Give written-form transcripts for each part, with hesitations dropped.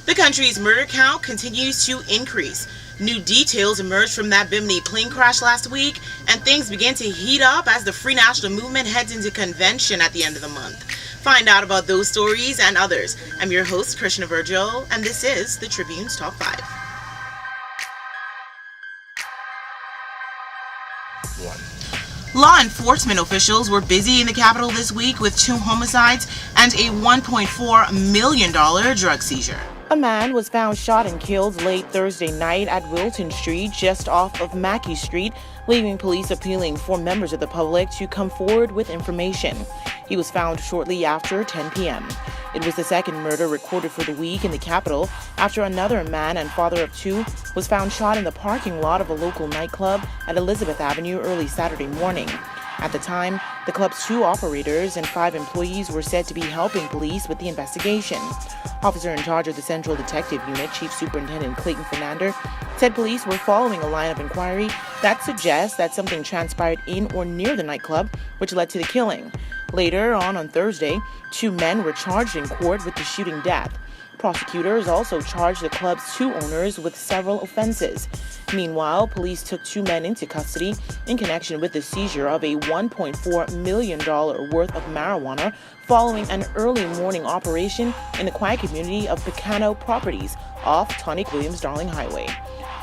The country's murder count continues to increase. New details emerged from that Bimini plane crash last week, and things begin to heat up as the Free National Movement heads into convention at the end of the month. Find out about those stories and others. I'm your host, Krishna Virgil, and this is the Tribune's Top 5. 1. Law enforcement officials were busy in the capital this week with 2 homicides and a $1.4 million drug seizure. A man was found shot and killed late Thursday night at Wilton Street, just off of Mackey Street, leaving police appealing for members of the public to come forward with information. He was found shortly after 10 p.m. It was the second murder recorded for the week in the capital after another man and father of 2 was found shot in the parking lot of a local nightclub at Elizabeth Avenue early Saturday morning. At the time, the club's 2 operators and 5 employees were said to be helping police with the investigation. Officer in charge of the Central Detective Unit, Chief Superintendent Clayton Fernander, said police were following a line of inquiry that suggests that something transpired in or near the nightclub, which led to the killing. Later on Thursday, 2 men were charged in court with the shooting death. Prosecutors also charged the club's 2 owners with several offenses. Meanwhile, police took 2 men into custody in connection with the seizure of a $1.4 million worth of marijuana following an early morning operation in the quiet community of Picano Properties off Tonic-Williams-Darling Highway.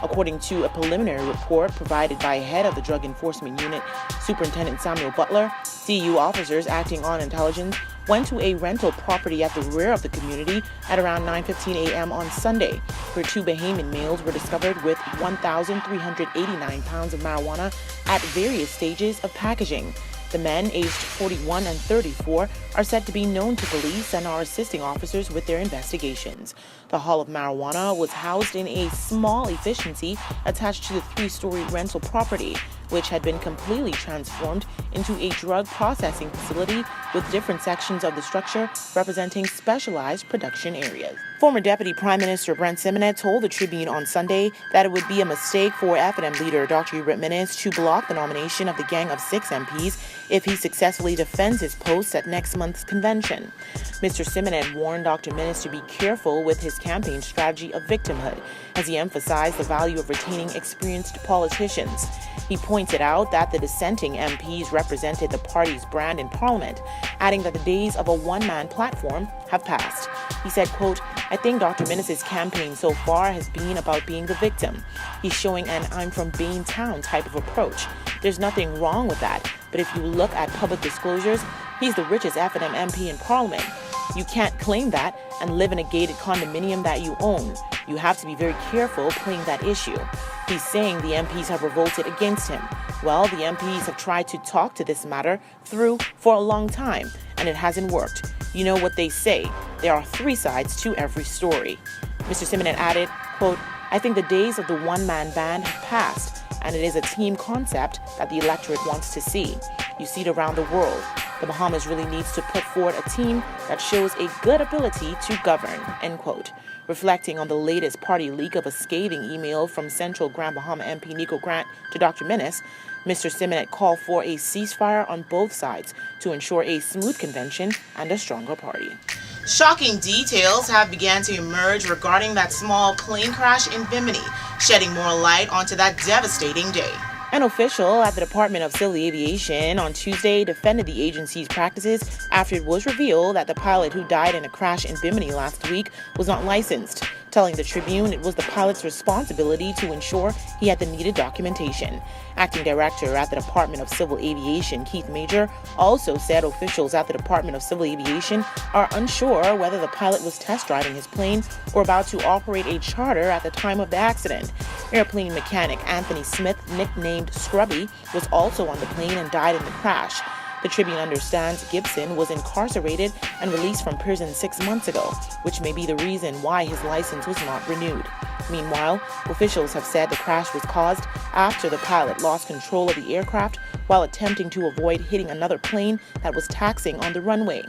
According to a preliminary report provided by head of the Drug Enforcement Unit, Superintendent Samuel Butler, CEU officers acting on intelligence went to a rental property at the rear of the community at around 9:15 a.m. on Sunday, where 2 Bahamian males were discovered with 1,389 pounds of marijuana at various stages of packaging. The men, aged 41 and 34, are said to be known to police and are assisting officers with their investigations. The haul of marijuana was housed in a small efficiency attached to the 3-story rental property, which had been completely transformed into a drug processing facility with different sections of the structure representing specialized production areas. Former Deputy Prime Minister Brent Simonet told the Tribune on Sunday that it would be a mistake for F&M leader Dr. Uric Minnis to block the nomination of the gang of 6 MPs if he successfully defends his post at next month's convention. Mr. Simonet warned Dr. Minnis to be careful with his campaign strategy of victimhood, as he emphasized the value of retaining experienced politicians. He pointed out that the dissenting MPs represented the party's brand in Parliament, adding that the days of a one-man platform have passed. He said, quote, "I think Dr. Minnis' campaign so far has been about being the victim. He's showing an I'm from Baintown type of approach. There's nothing wrong with that, but if you look at public disclosures, he's the richest F&M MP in Parliament. You can't claim that and live in a gated condominium that you own. You have to be very careful playing that issue." He's saying the MPs have revolted against him. Well, the MPs have tried to talk to this matter through for a long time, and it hasn't worked. You know what they say, there are 3 sides to every story. Mr. Simonet added, quote, "I think the days of the one-man band have passed, and it is a team concept that the electorate wants to see. You see it around the world. The Bahamas really needs to put forward a team that shows a good ability to govern," end quote. Reflecting on the latest party leak of a scathing email from Central Grand Bahama MP Nico Grant to Dr. Minnis, Mr. Simonet called for a ceasefire on both sides to ensure a smooth convention and a stronger party. Shocking details have begun to emerge regarding that small plane crash in Bimini, shedding more light onto that devastating day. An official at the Department of Civil Aviation on Tuesday defended the agency's practices after it was revealed that the pilot who died in a crash in Bimini last week was not licensed, telling the Tribune it was the pilot's responsibility to ensure he had the needed documentation. Acting Director at the Department of Civil Aviation, Keith Major, also said officials at the Department of Civil Aviation are unsure whether the pilot was test driving his plane or about to operate a charter at the time of the accident. Airplane mechanic Anthony Smith, nicknamed Scrubby, was also on the plane and died in the crash. The Tribune understands Gibson was incarcerated and released from prison 6 months ago, which may be the reason why his license was not renewed. Meanwhile, officials have said the crash was caused after the pilot lost control of the aircraft while attempting to avoid hitting another plane that was taxiing on the runway.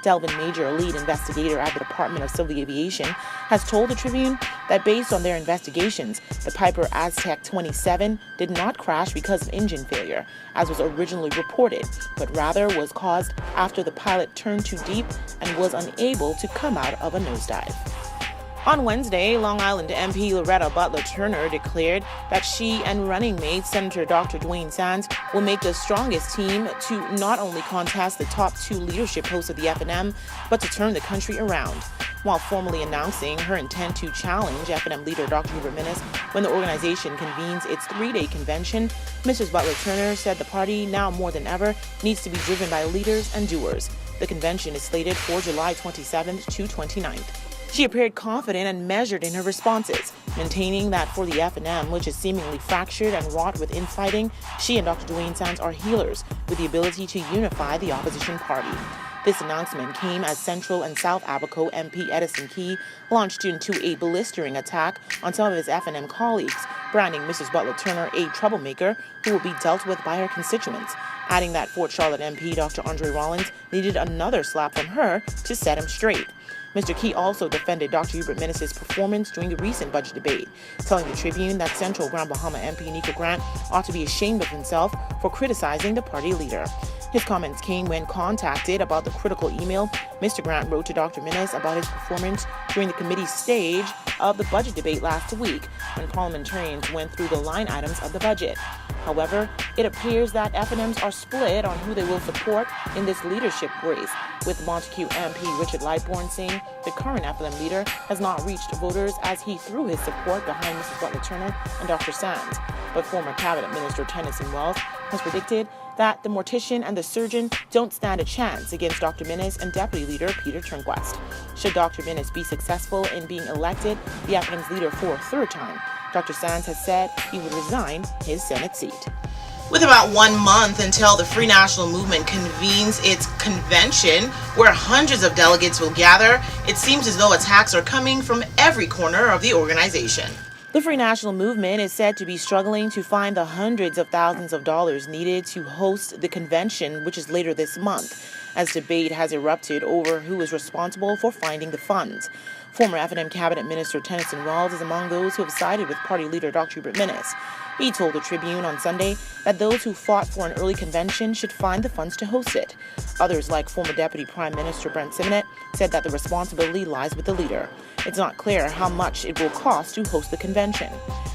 Delvin Major, a lead investigator at the Department of Civil Aviation, has told the Tribune that based on their investigations, the Piper Aztec 27 did not crash because of engine failure, as was originally reported, but rather was caused after the pilot turned too deep and was unable to come out of a nosedive. On Wednesday, Long Island MP Loretta Butler Turner declared that she and running mate Senator Dr. Dwayne Sands will make the strongest team to not only contest the top 2 leadership posts of the FNM, but to turn the country around. While formally announcing her intent to challenge FNM leader Dr. Hubert Minnis when the organization convenes its 3-day convention, Mrs. Butler Turner said the party, now more than ever, needs to be driven by leaders and doers. The convention is slated for July 27th to 29th. She appeared confident and measured in her responses, maintaining that for the FNM, which is seemingly fractured and wrought with infighting, she and Dr. Dwayne Sands are healers with the ability to unify the opposition party. This announcement came as Central and South Abaco MP Edison Key launched into a blistering attack on some of his FNM colleagues, branding Mrs. Butler Turner a troublemaker who will be dealt with by her constituents, adding that Fort Charlotte MP Dr. Andre Rollins needed another slap from her to set him straight. Mr. Key also defended Dr. Hubert Minnis' performance during the recent budget debate, telling the Tribune that Central Grand Bahama MP Nico Grant ought to be ashamed of himself for criticizing the party leader. His comments came when contacted about the critical email Mr. Grant wrote to Dr. Minnis about his performance during the committee stage of the budget debate last week, when parliamentarians went through the line items of the budget. However, it appears that FNMs are split on who they will support in this leadership race, with Montague MP Richard Lightbourne saying the current FNM leader has not reached voters as he threw his support behind Mrs. Butler Turner and Dr. Sands. But former Cabinet Minister Tennyson Wells has predicted that the mortician and the surgeon don't stand a chance against Dr. Minnis and Deputy Leader Peter Turnquest. Should Dr. Minnis be successful in being elected the FNM's leader for a 3rd time, Dr. Sands has said he would resign his Senate seat. With about 1 month until the Free National Movement convenes its convention, where hundreds of delegates will gather, it seems as though attacks are coming from every corner of the organization. The Free National Movement is said to be struggling to find the hundreds of thousands of dollars needed to host the convention, which is later this month, as debate has erupted over who is responsible for finding the funds. Former FNM Cabinet Minister Tennyson Wells is among those who have sided with party leader Dr. Hubert Minnis. He told the Tribune on Sunday that those who fought for an early convention should find the funds to host it. Others, like former Deputy Prime Minister Brent Simonet, said that the responsibility lies with the leader. It's not clear how much it will cost to host the convention.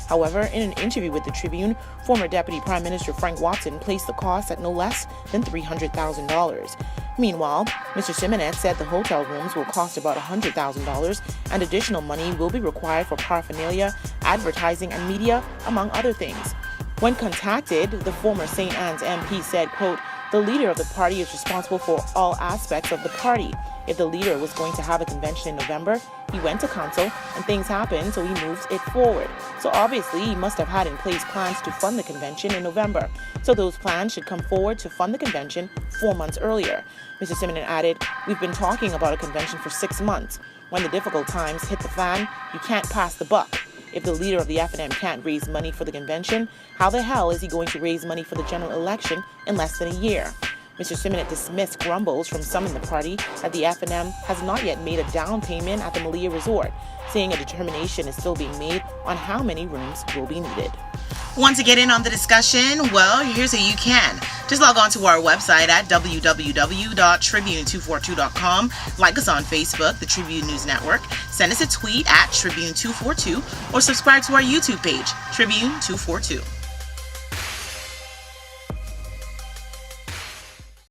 However, in an interview with the Tribune, former Deputy Prime Minister Frank Watson placed the cost at no less than $300,000. Meanwhile, Mr. Simonet said the hotel rooms will cost about $100,000 and additional money will be required for paraphernalia, advertising, and media, among other things. When contacted, the former St. Anne's MP said, quote, "The leader of the party is responsible for all aspects of the party. If the leader was going to have a convention in November, he went to council and things happened, so he moved it forward. So obviously he must have had in place plans to fund the convention in November. So those plans should come forward to fund the convention 4 months earlier." Mr. Simonet added, "We've been talking about a convention for 6 months. When the difficult times hit the fan, you can't pass the buck. If the leader of the FNM can't raise money for the convention, how the hell is he going to raise money for the general election in less than a year?" Mr. Simonet dismissed grumbles from some in the party that the FNM has not yet made a down payment at the Malia Resort, saying a determination is still being made on how many rooms will be needed. Want to get in on the discussion? Well, here's how you can. Just log on to our website at www.tribune242.com. Like us on Facebook, the Tribune News Network. Send us a tweet at Tribune242 or subscribe to our YouTube page, Tribune242.